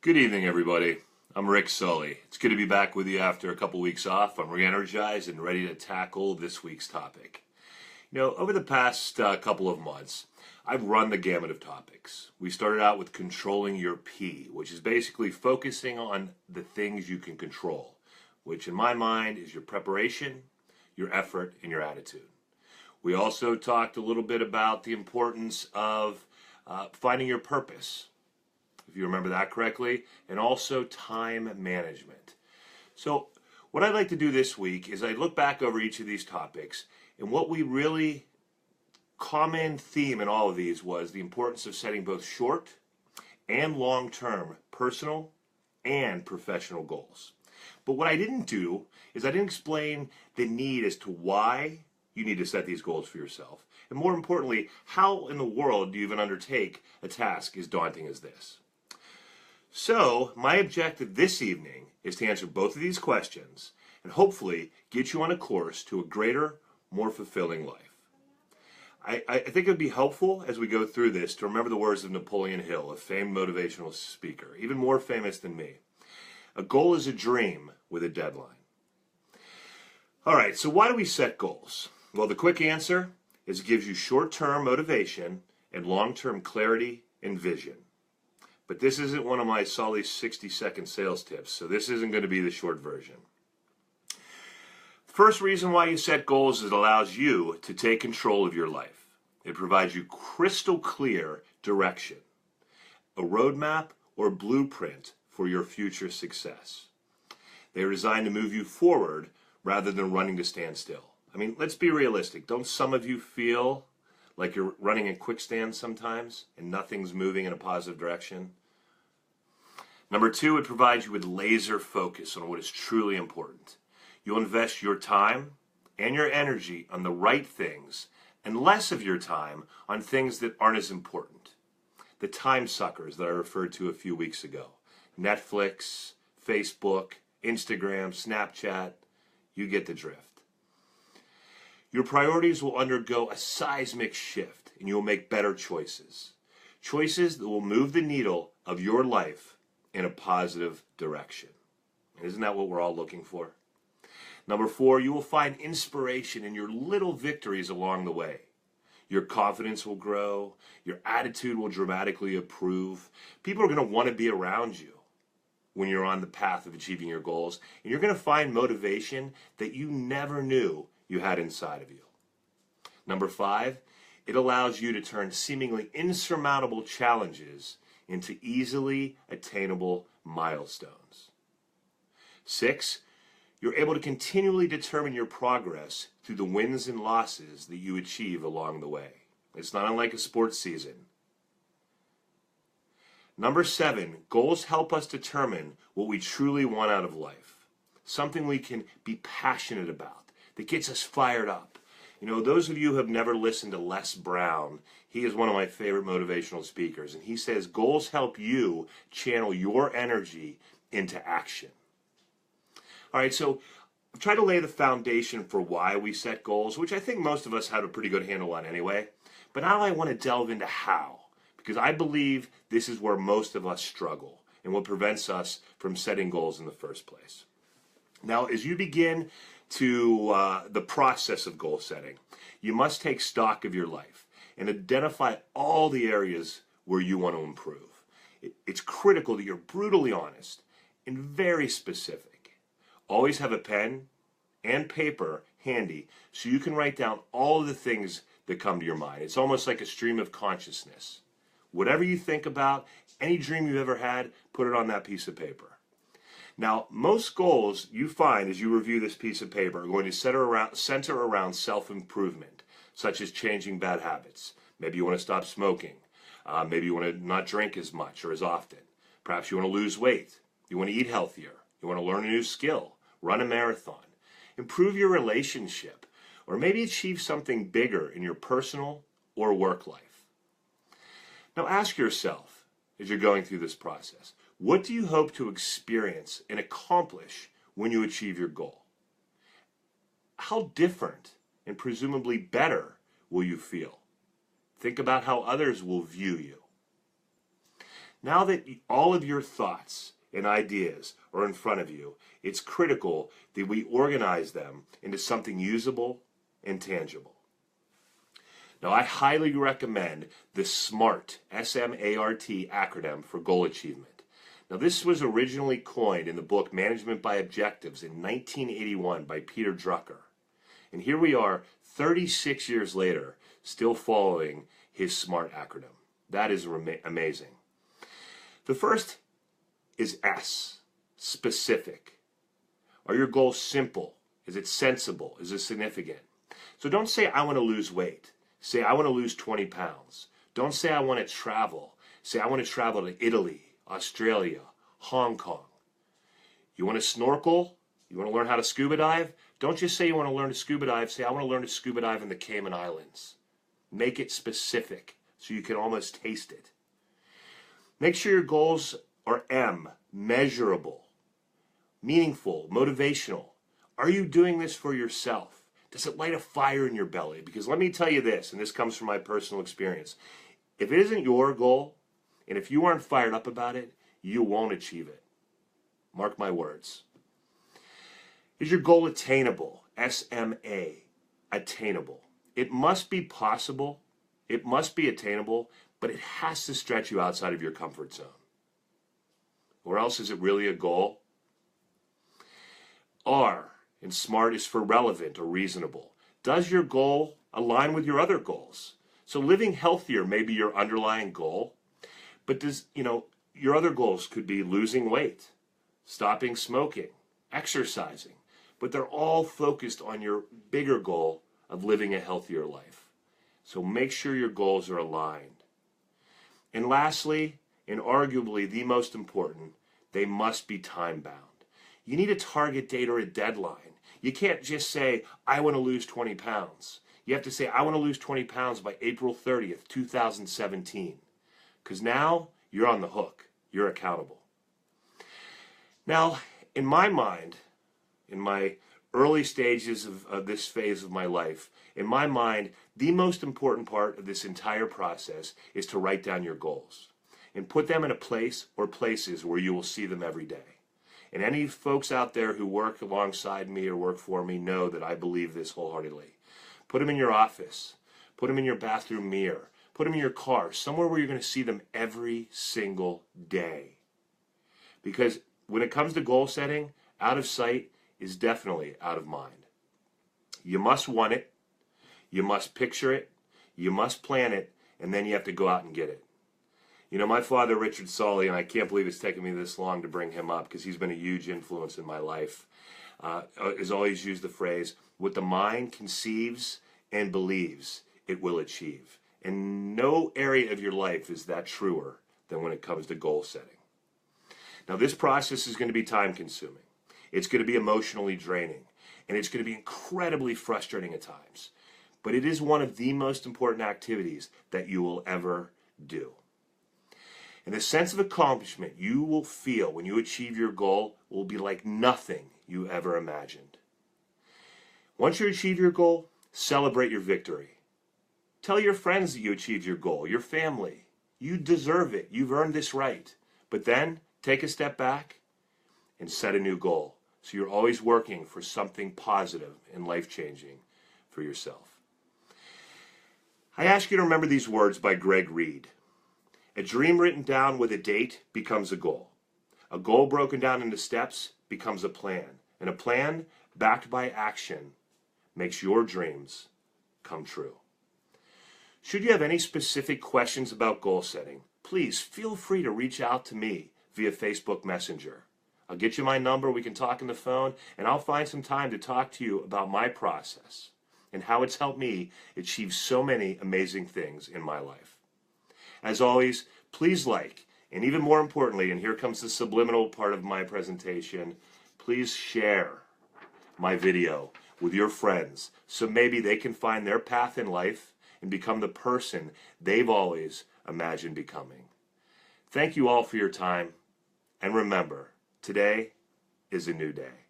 Good evening, everybody. I'm Rick Saulle. It's good to be back with you after a couple weeks off. I'm re-energized and ready to tackle this week's topic. Over the past couple of months, I've run the gamut of topics. We started out with controlling your P, which is basically focusing on the things you can control, which in my mind is your preparation, your effort, and your attitude. We also talked a little bit about the importance of finding your purpose, if you remember that correctly, and also time management. So what I'd like to do this week is I look back over each of these topics, and what we really common theme in all of these was the importance of setting both short and long-term personal and professional goals. But what I didn't do is I didn't explain the need as to why you need to set these goals for yourself. And more importantly, how in the world do you even undertake a task as daunting as this? So, my objective this evening is to answer both of these questions and hopefully get you on a course to a greater, more fulfilling life. I think it would be helpful as we go through this to remember the words of Napoleon Hill, a famed motivational speaker, even more famous than me. A goal is a dream with a deadline. All right, so why do we set goals? Well, the quick answer is it gives you short-term motivation and long-term clarity and vision. But this isn't one of my Saulle 60-second sales tips, so this isn't going to be the short version. First reason why you set goals is it allows you to take control of your life. It provides you crystal clear direction, a roadmap or blueprint for your future success. They are designed to move you forward rather than running to stand still. I mean, let's be realistic. Don't some of you feel like you're running in quicksand sometimes and nothing's moving in a positive direction? Number two, it provides you with laser focus on what is truly important. You'll invest your time and your energy on the right things and less of your time on things that aren't as important. The time suckers that I referred to a few weeks ago. Netflix, Facebook, Instagram, Snapchat, you get the drift. Your priorities will undergo a seismic shift and you'll make better choices. Choices that will move the needle of your life in a positive direction. Isn't that what we're all looking for? Number four, you will find inspiration in your little victories along the way. Your confidence will grow. Your attitude will dramatically improve. People are going to want to be around you when you're on the path of achieving your goals. And you're going to find motivation that you never knew you had inside of you. Number five, it allows you to turn seemingly insurmountable challenges into easily attainable milestones. Six, you're able to continually determine your progress through the wins and losses that you achieve along the way. It's not unlike a sports season. Number seven, goals help us determine what we truly want out of life. Something we can be passionate about, that gets us fired up. Those of you who have never listened to Les Brown, he is one of my favorite motivational speakers, and he says goals help you channel your energy into action. All right, so I've tried to lay the foundation for why we set goals, which I think most of us have a pretty good handle on anyway. But now I want to delve into how, because I believe this is where most of us struggle and what prevents us from setting goals in the first place. Now, as you begin to the process of goal setting, you must take stock of your life and identify all the areas where you want to improve. It's critical that you're brutally honest and very specific. Always have a pen and paper handy so you can write down all of the things that come to your mind. It's almost like a stream of consciousness. Whatever you think about, any dream you've ever had, put it on that piece of paper. Now, most goals you find as you review this piece of paper are going to center around self-improvement, such as changing bad habits. Maybe you want to stop smoking. Maybe you want to not drink as much or as often. Perhaps you want to lose weight. You want to eat healthier. You want to learn a new skill, run a marathon, improve your relationship, or maybe achieve something bigger in your personal or work life. Now ask yourself, as you're going through this process, what do you hope to experience and accomplish when you achieve your goal? How different and presumably better will you feel? Think about how others will view you. Now that all of your thoughts and ideas are in front of you, it's critical that we organize them into something usable and tangible. Now, I highly recommend the S.M.A.R.T, S-M-A-R-T acronym for goal achievement. Now, this was originally coined in the book Management by Objectives in 1981 by Peter Drucker. And here we are, 36 years later, still following his SMART acronym. That is amazing. The first is S, specific. Are your goals simple? Is it sensible? Is it significant? So don't say, I want to lose weight. Say, I want to lose 20 pounds. Don't say, I want to travel. Say, I want to travel to Italy, Australia, Hong Kong. You want to snorkel? You want to learn how to scuba dive? Don't just say you want to learn to scuba dive. Say, I want to learn to scuba dive in the Cayman Islands. Make it specific so you can almost taste it. Make sure your goals are M, measurable, meaningful, motivational. Are you doing this for yourself? Does it light a fire in your belly? Because let me tell you this, and this comes from my personal experience. If it isn't your goal, and if you aren't fired up about it, you won't achieve it. Mark my words. Is your goal attainable? S-M-A, attainable. It must be possible, it must be attainable, but it has to stretch you outside of your comfort zone. Or else is it really a goal? R in SMART is for relevant or reasonable. Does your goal align with your other goals? So living healthier may be your underlying goal, but your other goals could be losing weight, stopping smoking, exercising, but they're all focused on your bigger goal of living a healthier life. So make sure your goals are aligned. And lastly, and arguably the most important, they must be time-bound. You need a target date or a deadline. You can't just say, I want to lose 20 pounds. You have to say, I want to lose 20 pounds by April 30th, 2017. Because now you're on the hook. You're accountable. Now, in my mind, in my early stages of this phase of my life, in my mind, the most important part of this entire process is to write down your goals and put them in a place or places where you will see them every day. And any folks out there who work alongside me or work for me know that I believe this wholeheartedly. Put them in your office. Put them in your bathroom mirror. Put them in your car, somewhere where you're going to see them every single day. Because when it comes to goal setting, out of sight is definitely out of mind. You must want it. You must picture it. You must plan it. And then you have to go out and get it. You know, my father, Richard Saulle, and I can't believe it's taken me this long to bring him up because he's been a huge influence in my life, has always used the phrase, what the mind conceives and believes, it will achieve. And no area of your life is that truer than when it comes to goal setting. Now, this process is going to be time-consuming. It's going to be emotionally draining. And it's going to be incredibly frustrating at times. But it is one of the most important activities that you will ever do. And the sense of accomplishment you will feel when you achieve your goal will be like nothing you ever imagined. Once you achieve your goal, celebrate your victory. Tell your friends that you achieved your goal, your family. You deserve it. You've earned this right. But then take a step back and set a new goal. So you're always working for something positive and life-changing for yourself. I ask you to remember these words by Greg Reed. A dream written down with a date becomes a goal. A goal broken down into steps becomes a plan. And a plan backed by action makes your dreams come true. Should you have any specific questions about goal setting, please feel free to reach out to me via Facebook Messenger. I'll get you my number, we can talk on the phone, and I'll find some time to talk to you about my process and how it's helped me achieve so many amazing things in my life. As always, please like, and even more importantly, and here comes the subliminal part of my presentation, please share my video with your friends so maybe they can find their path in life and become the person they've always imagined becoming. Thank you all for your time, and remember, today is a new day.